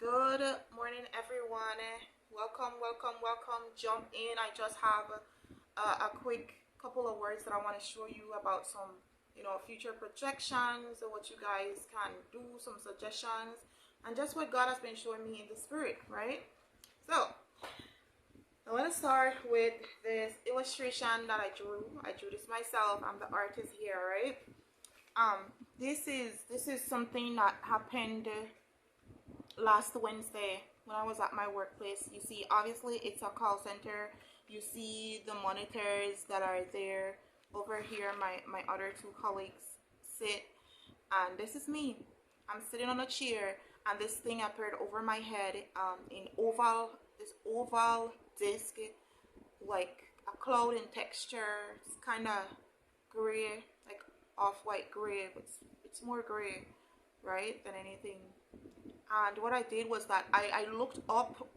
Good morning, everyone. Welcome. Jump in. I just have a quick couple of words that I want to show you about some, future projections or what you guys can do, some suggestions, and just what God has been showing me in the spirit, right? So, I want to start with this illustration that I drew. I drew this myself. I'm the artist here, right? This is something that happened last Wednesday when I was at my workplace. You see, obviously it's a call center. You see the monitors that are there. Over here, my other two colleagues sit, and this is me. I'm sitting on a chair, and this thing appeared over my head, in this oval disc, like a cloud in texture. It's kind of gray, like off-white gray, but it's more gray, right, than anything. And what I did was that I looked up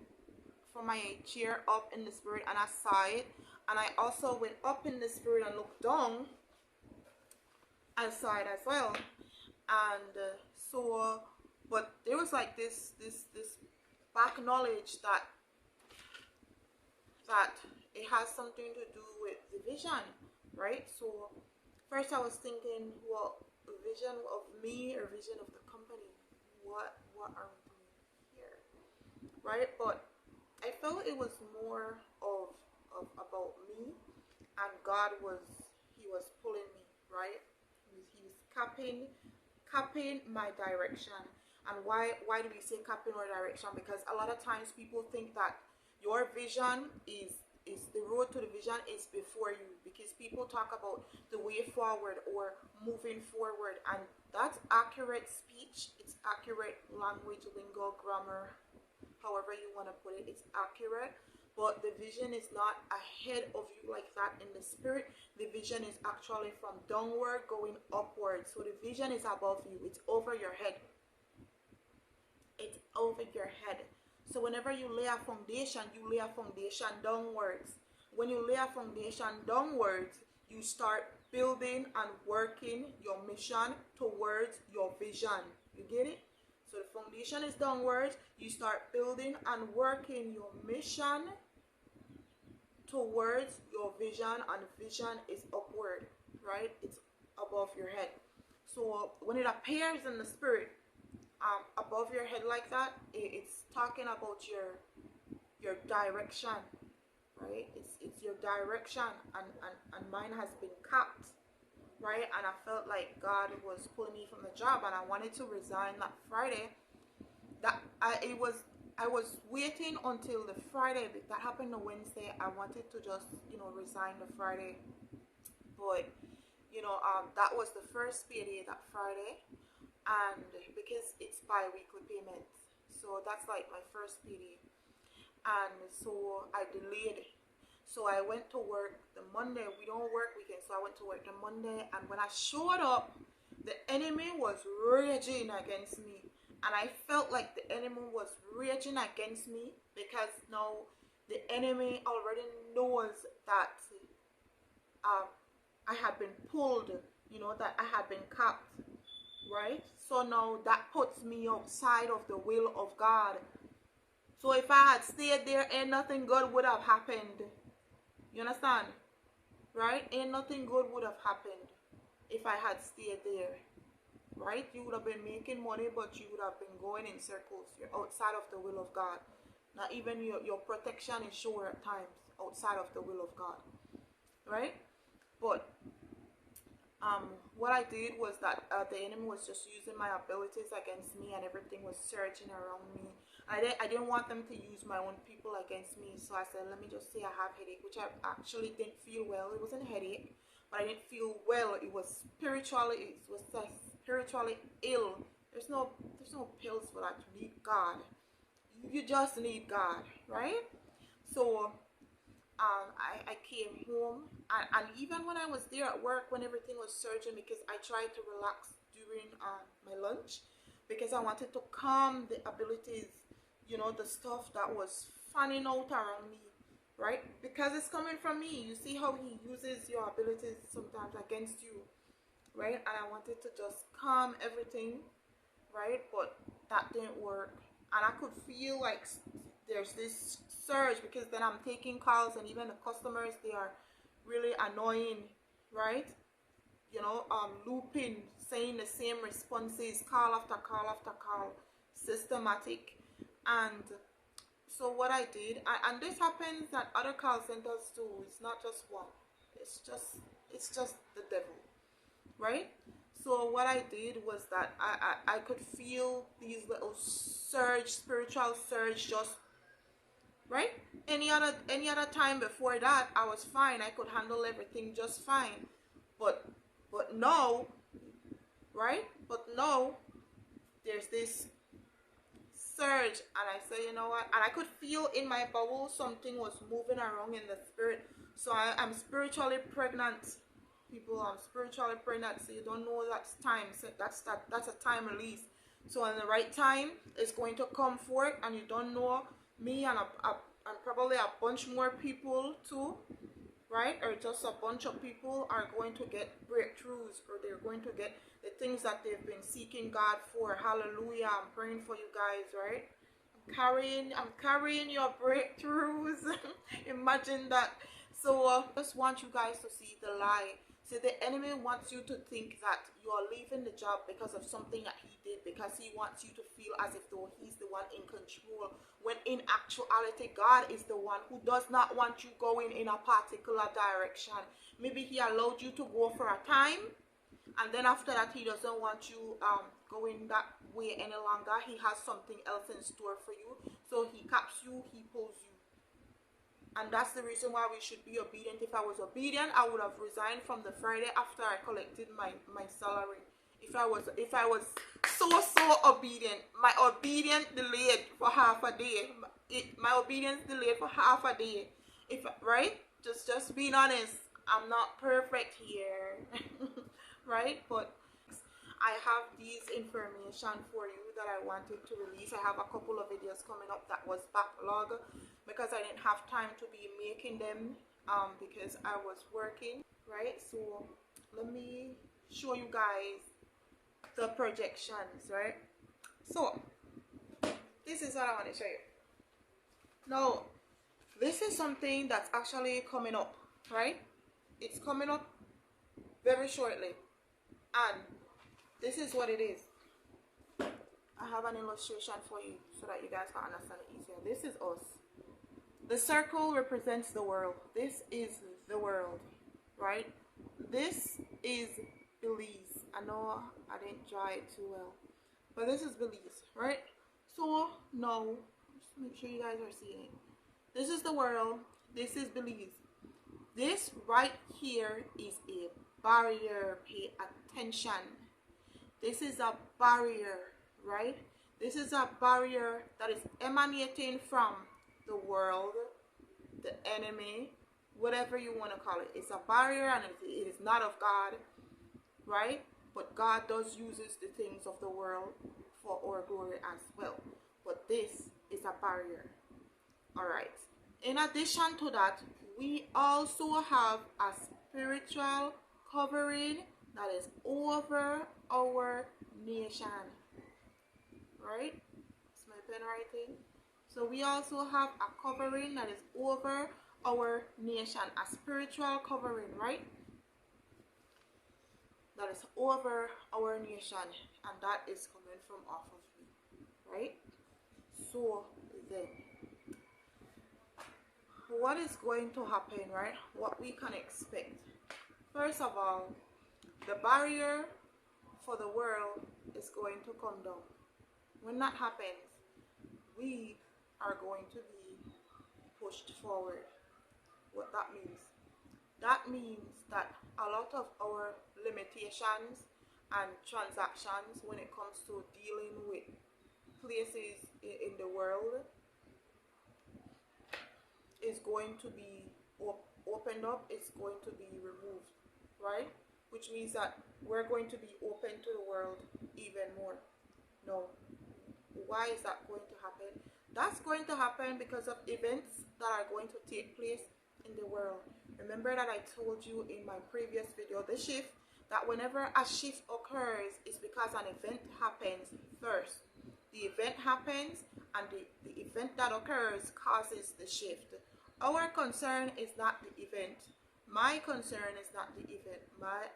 from my chair, up in the spirit, and I saw it. And I also went up in the spirit and looked down and saw it as well. And but there was like this back knowledge that it has something to do with the vision, right? So first I was thinking, well, a vision of me or vision of the company. What are we doing here, right? But I felt it was more of about me, and God was pulling me, right? He was capping my direction. And why do we say capping our direction? Because a lot of times people think that your vision is the road to the vision is before you, because people talk about the way forward or moving forward, and that's accurate speech. It's accurate language, lingo, grammar, however you want to put it. It's accurate, but the vision is not ahead of you like that in the spirit. The vision is actually from downward going upward. So the vision is above you. It's over your head. It's over your head. So whenever you lay a foundation, you lay a foundation downwards. When you lay a foundation downwards, you start building and working your mission towards your vision. You get it? So the foundation is downwards. You start building and working your mission towards your vision, and vision is upward, right? It's above your head. So when it appears in the spirit, above your head like that, it's talking about your direction, right? It's your direction, and mine has been capped, right? And I felt like God was pulling me from the job, and I wanted to resign that Friday. I was waiting until the Friday. That happened on Wednesday. I wanted to just resign the Friday, but that was the first payday that Friday. And because it's bi-weekly payments, so that's like my first payday, and so I delayed. So I went to work the Monday. We don't work weekends, so I went to work the Monday, and when I showed up, the enemy was raging against me, and I felt like the enemy was raging against me because now the enemy already knows that I had been pulled, that I had been capped, right? So now that puts me outside of the will of God. So if I had stayed there, ain't nothing good would have happened. You understand? Right? Ain't nothing good would have happened if I had stayed there. Right? You would have been making money, but you would have been going in circles. You're outside of the will of God. Not even your protection is sure at times outside of the will of God. Right? But what I did was that the enemy was just using my abilities against me, and everything was surging around me. I didn't want them to use my own people against me, so I said, let me just say I have headache, which I actually didn't feel well. It wasn't a headache, but I didn't feel well. It was spiritually ill. There's no pills for that. You need God. You just need God, right? So I came home, and even when I was there at work, when everything was surging, because I tried to relax during my lunch, because I wanted to calm the abilities, the stuff that was fanning out around me, right? Because it's coming from me. You see how he uses your abilities sometimes against you, right? And I wanted to just calm everything, right? But that didn't work. and I could feel like there's this surge, because then I'm taking calls, and even the customers, they are really annoying, right? You know, looping, saying the same responses, call after call after call, systematic. And so what I did, and this happens at other call centers too, it's not just one, it's just the devil, right? So what I did was that I could feel these little surge, spiritual surge, just right. Any other time before that, I was fine, I could handle everything just fine. But no, right? But no, there's this surge, and I said, you know what? And I could feel in my bowel something was moving around in the spirit. So I'm spiritually pregnant, people. I'm spiritually pregnant. So you don't know that's time. So that's a time release. So in the right time, it's going to come forth, and you don't know, me and and probably a bunch more people too, right? Or just a bunch of people are going to get breakthroughs, or they're going to get the things that they've been seeking God for. Hallelujah. I'm praying for you guys, right? I'm carrying your breakthroughs. Imagine that. So just want you guys to see the lie. See, the enemy wants you to think that you are leaving the job because of something that he did, because he wants you to feel as if though he's the one in control, when in actuality God is the one who does not want you going in a particular direction. Maybe he allowed you to go for a time, and then after that he doesn't want you going that way any longer. He has something else in store for you, so he caps you, he pulls you. And that's the reason why we should be obedient. If I was obedient, I would have resigned from the Friday after I collected my salary. If I was so obedient, my obedience delayed for half a day. My obedience delayed for half a day. Right? Just being honest. I'm not perfect here. Right? But I have these information for you that I wanted to release. I have a couple of videos coming up that was backlog, because I didn't have time to be making them because I was working, right? So let me show you guys the projections, right? So this is what I want to show you. Now, this is something that's actually coming up, right? It's coming up very shortly, and this is what it is. I have an illustration for you so that you guys can understand it easier. This is us. The circle represents the world. This is the world, right? This is Belize. I know I didn't draw it too well, but this is Belize, right? So now, just make sure you guys are seeing it. This is the world. This is Belize. This right here is a barrier. Pay attention. This is a barrier, right? This is a barrier that is emanating from the world, the enemy, whatever you want to call it. It's a barrier, and it is not of God, right? But God does uses the things of the world for our glory as well. But this is a barrier. All right. In addition to that, we also have a spiritual covering that is over our nation, right? It's my pen writing. So we also have a covering that is over our nation, a spiritual covering, right? That is over our nation, and that is coming from off of me, right? So then, what is going to happen, right? What we can expect. First of all, the barrier for the world is going to come down. When that happens, we are going to be pushed forward. What that means? That means that a lot of our limitations and transactions when it comes to dealing with places in the world is going to be opened up, it's going to be removed, right? Which means that we're going to be open to the world even more. No. Why is that going to happen? That's going to happen because of events that are going to take place in the world. Remember that I told you in my previous video, the shift, that whenever a shift occurs, it's because an event happens first. the event happens, and the event that occurs causes the shift. Our concern is not the event. My concern is not the event.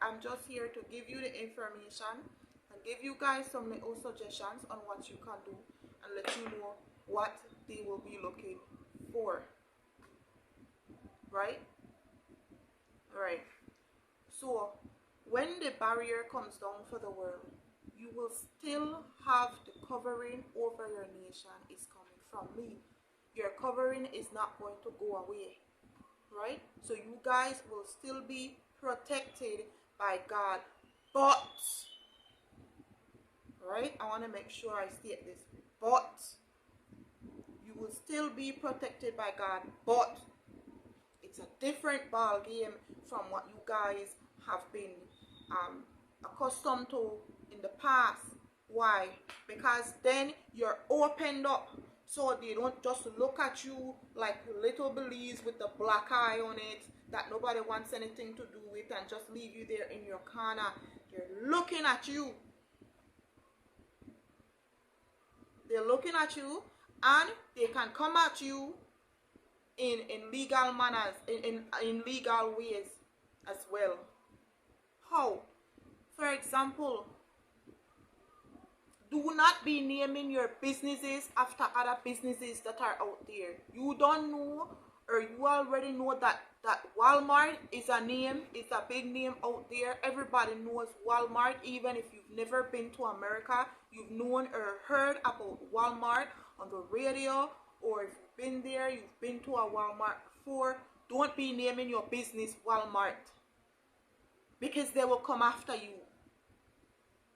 I'm just here to give you the information and give you guys some little suggestions on what you can do and let you know what they will be looking for. Right? Right. So when the barrier comes down for the world, you will still have the covering over your nation is coming from me. Your covering is not going to go away. Right? So you guys will still be protected by God. But, right? I want to make sure I state this. But, you will still be protected by God. But, it's a different ball game from what you guys have been accustomed to in the past. Why? Because then you're opened up, so they don't just look at you like little Belize with the black eye on it that nobody wants anything to do with and just leave you there in your corner. They're looking at you. They're looking at you, and they can come at you in legal manners, in legal ways as well. How? For example, do not be naming your businesses after other businesses that are out there. You don't know, or you already know that Walmart is a name, it's a big name out there. Everybody knows Walmart. Even if you've never been to America, you've known or heard about Walmart on the radio, or if you've been there, you've been to a Walmart before. Don't be naming your business Walmart, because they will come after you.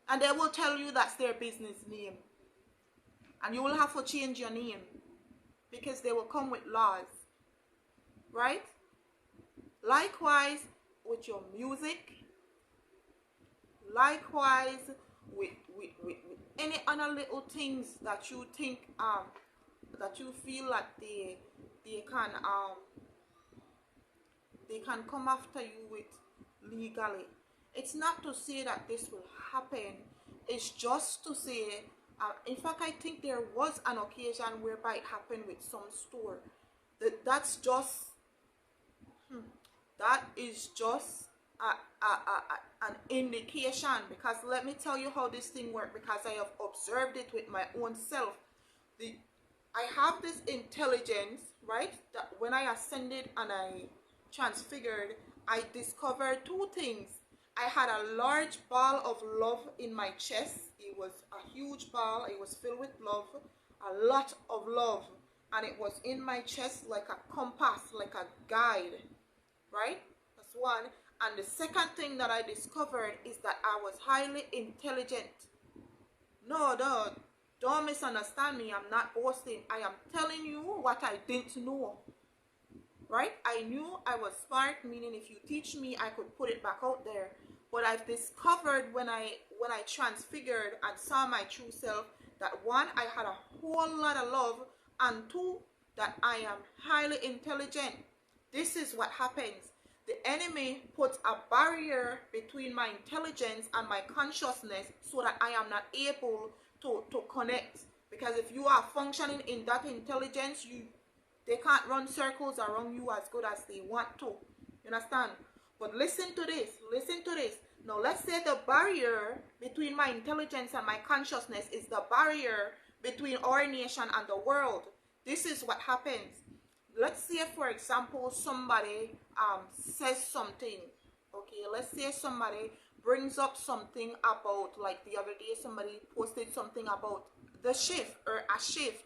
And they will tell you that's their business name. And you will have to change your name, because they will come with laws. Right? Likewise with your music. Likewise with any other little things that you think that you feel like they can come after you with legally. It's not to say that this will happen. It's just to say, in fact, I think there was an occasion whereby it happened with some store. That's just, that is just an indication. Because let me tell you how this thing works, because I have observed it with my own self. I have this intelligence, right? That when I ascended and I transfigured, I discovered two things. I had a large ball of love in my chest. It was a huge ball. It was filled with love, a lot of love. And it was in my chest like a compass, like a guide, right? That's one. And the second thing that I discovered is that I was highly intelligent. No, don't misunderstand me. I'm not boasting. I am telling you what I didn't know. Right? I knew I was smart, meaning if you teach me, I could put it back out there. But I've discovered when I transfigured and saw my true self, that one, I had a whole lot of love, and two, that I am highly intelligent. This is what happens. The enemy puts a barrier between my intelligence and my consciousness so that I am not able to connect. Because if you are functioning in that intelligence, they can't run circles around you as good as they want to. You understand? But listen to this. Listen to this. Now, let's say the barrier between my intelligence and my consciousness is the barrier between our nation and the world. This is what happens. Let's say, for example, somebody says something. Okay, let's say somebody brings up something about, like the other day, somebody posted something about the shift or a shift.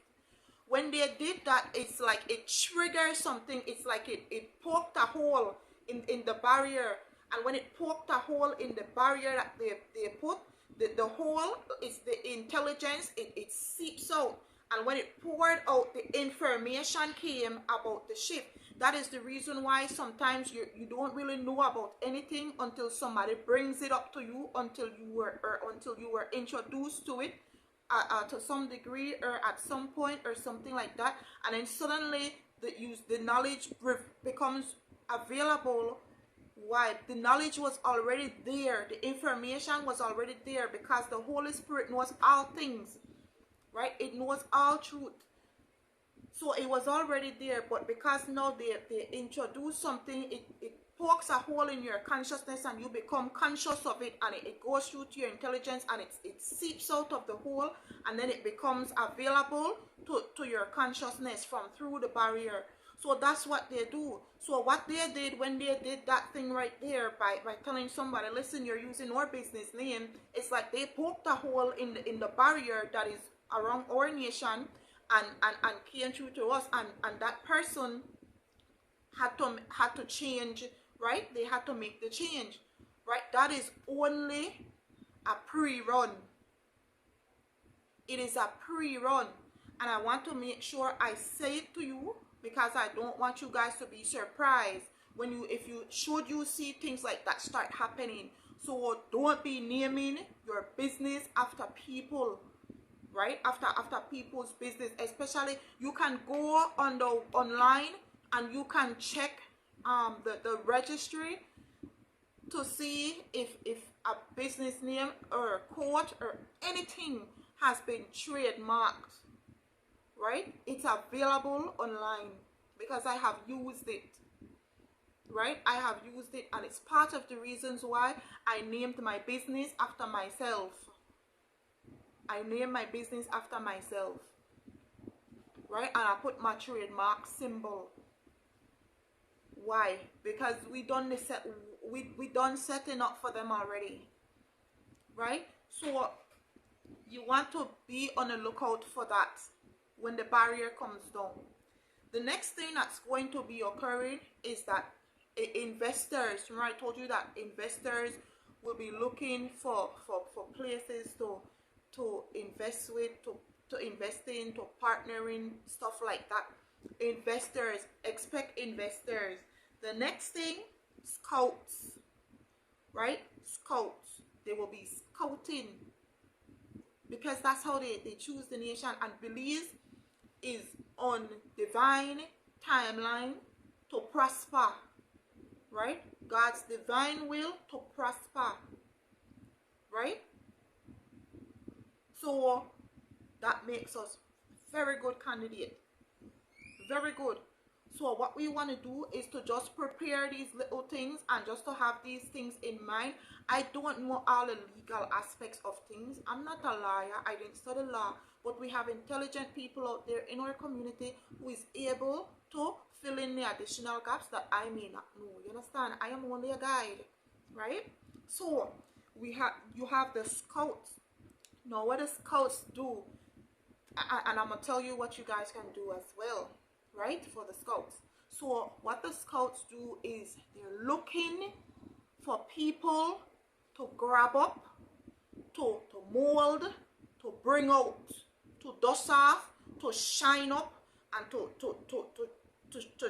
When they did that, it's like it triggered something. It's like it poked a hole in the barrier. And when it poked a hole in the barrier that they put, the hole is the intelligence, it seeps out. And when it poured out, the information came about the shift. That is the reason why sometimes you don't really know about anything until somebody brings it up to you, until you were introduced to it to some degree or at some point or something like that. And then suddenly the knowledge becomes available. Why? The knowledge was already there. The information was already there, because the Holy Spirit knows all things. right? It knows all truth. So it was already there, but because now they introduce something, it pokes a hole in your consciousness and you become conscious of it, and it goes through to your intelligence, and it seeps out of the hole, and then it becomes available to your consciousness from through the barrier. So that's what they do. So what they did when they did that thing right there by telling somebody, listen, you're using our business name, it's like they poked a hole in the barrier that is around our nation, and came through to us, and that person had to change, right? They had to make the change, right? That is only a pre-run. It is a pre-run, and I want to make sure I say it to you, because I don't want you guys to be surprised when should you see things like that start happening. So don't be naming your business after people, right? After people's business. Especially, you can go on the online and you can check the registry to see if a business name or a code or anything has been trademarked, right? It's available online, because I have used it, right? I have used it, and it's part of the reasons why I named my business after myself. I named my business after myself, right? And I put my trademark symbol. Why? Because we done setting up for them already, right? So you want to be on the lookout for that when the barrier comes down. The next thing that's going to be occurring is that investors, remember I told you that investors will be looking for places to invest with, to invest in, to partner in, stuff like that. Investors, expect investors. The next thing, scouts, right? Scouts, they will be scouting, because that's how they choose the nation. And Belize is on divine timeline to prosper, right? God's divine will to prosper, right? So that makes us very good candidate, very good. So what we want to do is to just prepare these little things, and just to have these things in mind. I don't know all the legal aspects of things. I'm not a lawyer. I didn't study law. But we have intelligent people out there in our community who is able to fill in the additional gaps that I may not know. You understand? I am only a guide, right? So you have the scouts. Now what the scouts do, and I'm going to tell you what you guys can do as well, right, for the scouts. So what the scouts do is they're looking for people to grab up, to mold, to bring out, to dust off, to shine up, and to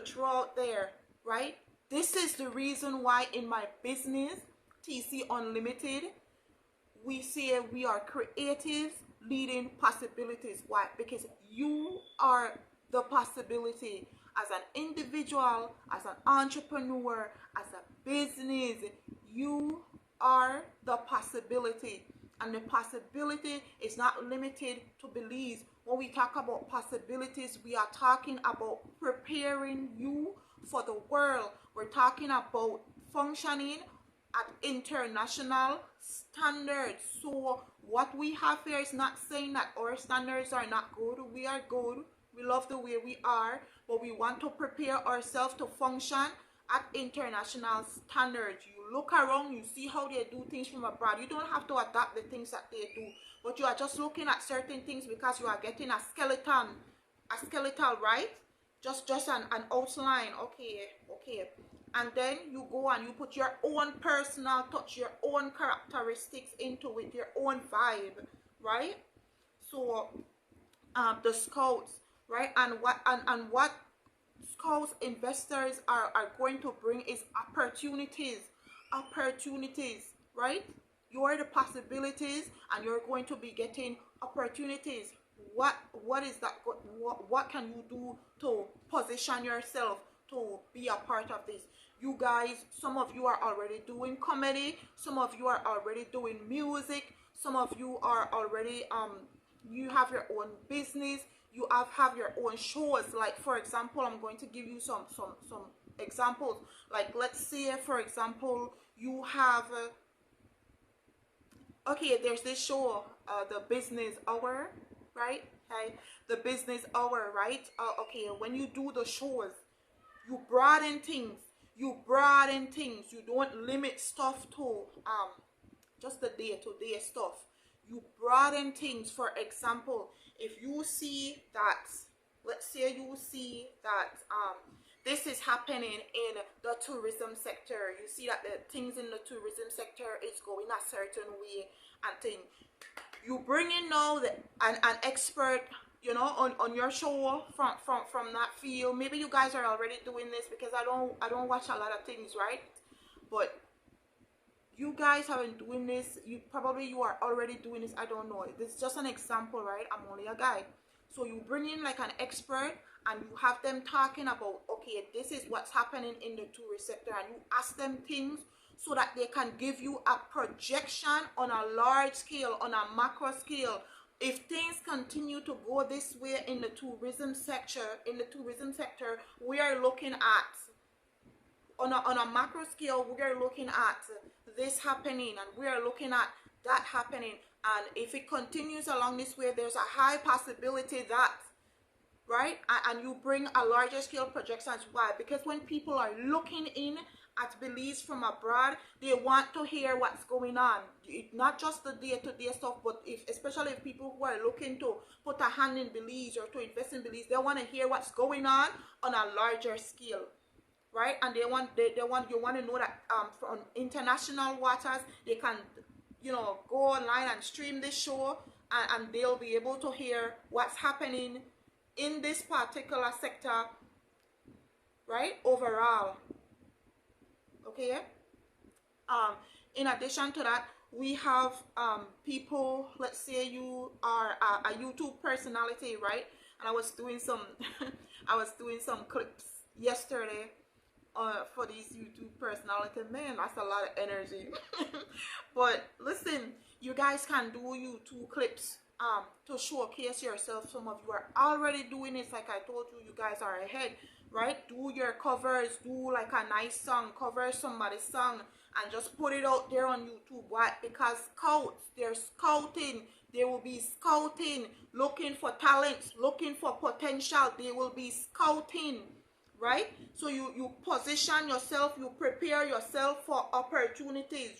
throw out there, right? This is the reason why in my business, TC Unlimited, we say we are creatives leading possibilities. Why? Because you are the possibility. As an individual, as an entrepreneur, as a business, you are the possibility. And the possibility is not limited to Belize. When we talk about possibilities, we are talking about preparing you for the world. We're talking about functioning at international standards. So what we have here is not saying that our standards are not good. We are good. We love the way we are, but we want to prepare ourselves to function at international standards. You look around, you see how they do things from abroad. You don't have to adapt the things that they do, but you are just looking at certain things because you are getting a skeleton, right? Just an outline. Okay. And then you go and you put your own personal touch, your own characteristics into it, your own vibe, right? So the scouts, right? And what scouts investors are going to bring is opportunities, right? You are the possibilities, and you're going to be getting opportunities. What is that? What can you do to position yourself to be a part of this? You guys, some of you are already doing comedy, some of you are already doing music, some of you are already you have your own business, you have your own shows. Like for example, I'm going to give you some examples. Like let's say for example you have okay, there's this show, the business hour, right? Okay, the business hour, right? Okay, when you do the shows, you broaden things. You broaden things. You don't limit stuff to just the day-to-day stuff. You broaden things. For example, if you see that, let's say you see that this is happening in the tourism sector. You see that the things in the tourism sector is going a certain way and thing. You bring in now an expert, you know, on your show from that field. Maybe you guys are already doing this, because I don't watch a lot of things, right? But you guys have been doing this. You are already doing this. I don't know. This is just an example, right? I'm only a guy. So you bring in like an expert and you have them talking about, okay, this is what's happening in the tourist sector, and you ask them things so that they can give you a projection on a large scale, on a macro scale. If things continue to go this way in the tourism sector, we are looking at, on a macro scale, we are looking at this happening, and we are looking at that happening. And if it continues along this way, there's a high possibility that, right? And you bring a larger scale projections. Why? Because when people are looking in at Belize from abroad, they want to hear what's going on. Not just the day-to-day stuff, but especially if people who are looking to put a hand in Belize or to invest in Belize, they want to hear what's going on a larger scale, right? And you want to know that from international waters, they can, you know, go online and stream this show, and they'll be able to hear what's happening in this particular sector, right, overall. Okay. In addition to that, we have people, let's say you are a YouTube personality, right? And I was doing some clips yesterday for these YouTube personality. Man, that's a lot of energy. But listen, you guys can do YouTube clips to showcase yourself. Some of you are already doing it. Like I told you, you guys are ahead, right? Do your covers, do like a nice song, cover somebody's song, and just put it out there on YouTube. Why? Because scouts, they're scouting. They will be scouting, looking for talents, looking for potential. They will be scouting, right? So you position yourself, you prepare yourself for opportunities.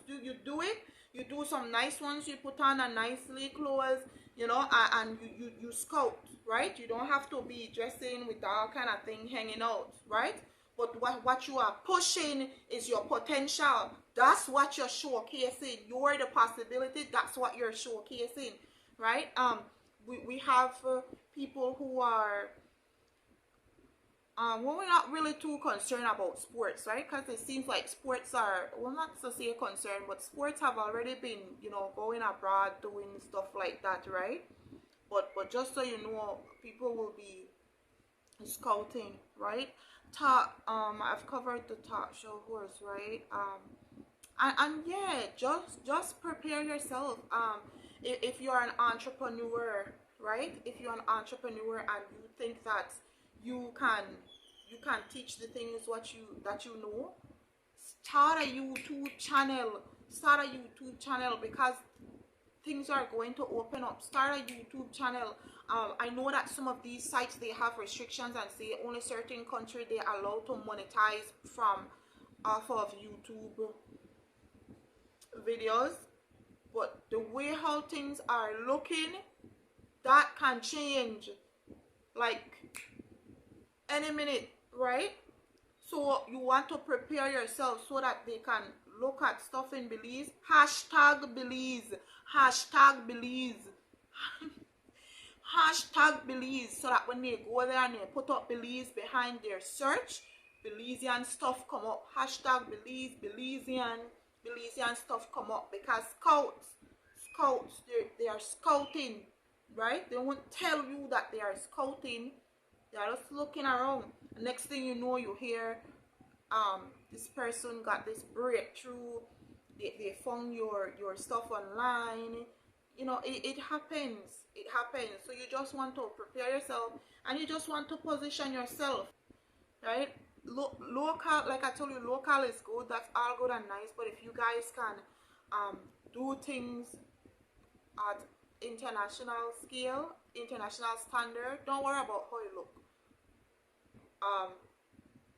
You do it. You do some nice ones. You put on a nicely clothes, you know, and you scout, right? You don't have to be dressing with all kind of thing hanging out, right? But what you are pushing is your potential. That's what you're showcasing. You're the possibility. That's what you're showcasing, right? We have people who are well, we're not really too concerned about sports, right? Because it seems like sports are, well, not to say concerned, but sports have already been, you know, going abroad, doing stuff like that, right? But just so you know, people will be scouting, right? I've covered the talk show horse, right? And yeah, just prepare yourself. If you're an entrepreneur, right? If you're an entrepreneur and you think that you can teach the things that you know, start a YouTube channel. Because things are going to open up. Start a YouTube channel. I know that some of these sites, they have restrictions and say only certain country they are allowed to monetize from off of YouTube videos. But the way how things are looking, that can change like any minute, right? So you want to prepare yourself so that they can look at stuff in Belize. Hashtag Belize. Hashtag Belize. Hashtag Belize. So that when they go there and they put up Belize behind their search, Belizean stuff come up. Hashtag Belize, Belizean stuff come up. Because scouts, they are scouting, right? They won't tell you that they are scouting. They are just looking around. Next thing you know, you hear this person got this breakthrough. They found your stuff online, You know, it happens. It happens. So you just want to prepare yourself, and you just want to position yourself, right? Local, like I told you, local is good. That's all good and nice. But if you guys can do things at international scale, international standard, don't worry about how you look.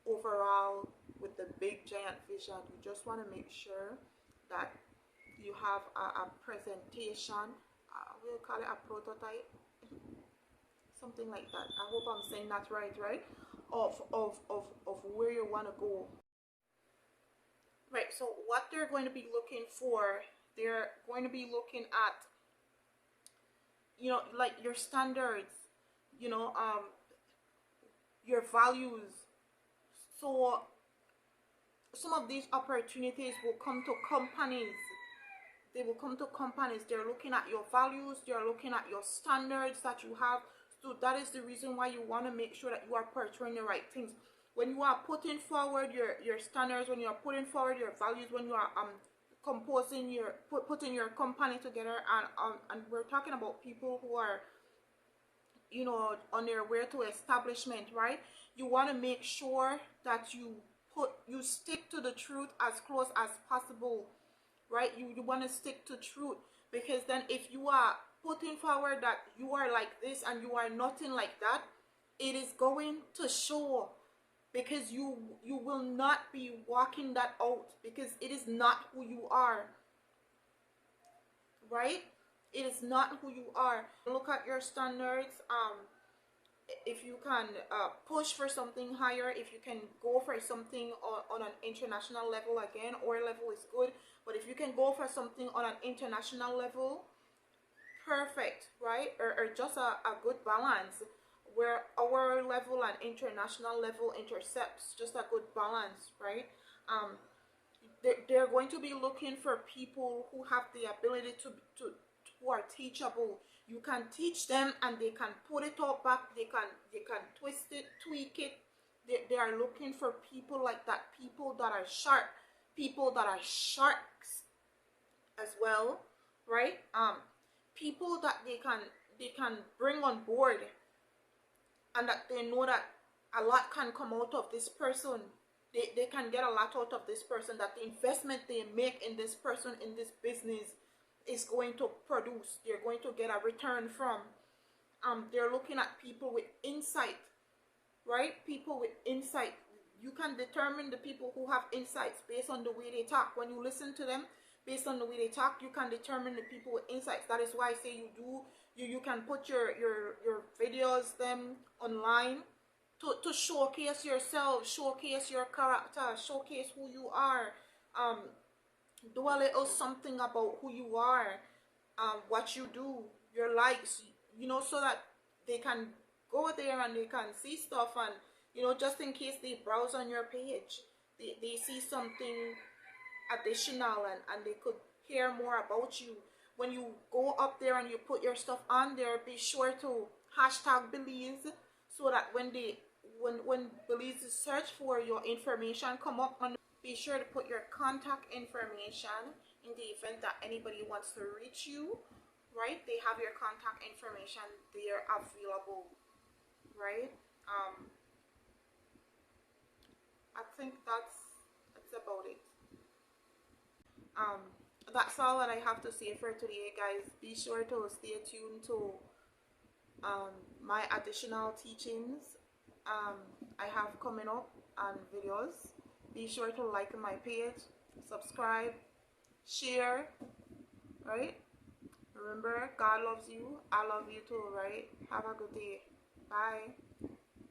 Overall, with the big giant vision, you just want to make sure that you have a presentation, we'll call it a prototype, something like that. I hope I'm saying that right? Of where you want to go. Right, so what they're going to be looking for, they're going to be looking at, you know, like your standards, you know, your values. So some of these opportunities will come to companies. They will come to companies. They're looking at your values. They're looking at your standards that you have. So that is the reason why you want to make sure that you are portraying the right things. When you are putting forward your standards, when you are putting forward your values, when you are composing your putting your company together, and we're talking about people who are, you know, on their way to establishment, right? You want to make sure that you stick to the truth as close as possible, right? You want to stick to truth, because then if you are putting forward that you are like this and you are nothing like that, it is going to show, because you will not be walking that out, because it is not who you are, right? It is not who you are. Look at your standards. If you can push for something higher, if you can go for something on an international level, again, our level is good, but if you can go for something on an international level, perfect, right? Or just a good balance where our level and international level intercepts, just a good balance, right? They're going to be looking for people who have the ability to who are teachable. You can teach them and they can put it all back. They can twist it, tweak it. They are looking for people like that, people that are sharp, people that are sharks as well, right? People that they can bring on board, and that they know that a lot can come out of this person. They can get a lot out of this person, that the investment they make in this person, in this business, is going to produce. They're going to get a return from. They're looking at people with insight, right? People with insight. You can determine the people who have insights based on the way they talk. When you listen to them, based on the way they talk, you can determine the people with insights. That is why I say you can put your videos them online to showcase yourself, showcase your character, showcase who you are. Do a little something about who you are, what you do, your likes, you know, so that they can go there and they can see stuff, and, you know, just in case they browse on your page, they see something additional, and they could hear more about you. When you go up there and you put your stuff on there, be sure to hashtag Belize, so that when Belize search for your information come up on, be sure to put your contact information in the event that anybody wants to reach you, right? They have your contact information there available, right? I think that's about it. That's all that I have to say for today, guys. Be sure to stay tuned to my additional teachings I have coming up and videos. Be sure to like my page, subscribe, share, right? Remember, God loves you. I love you too, right? Have a good day. Bye.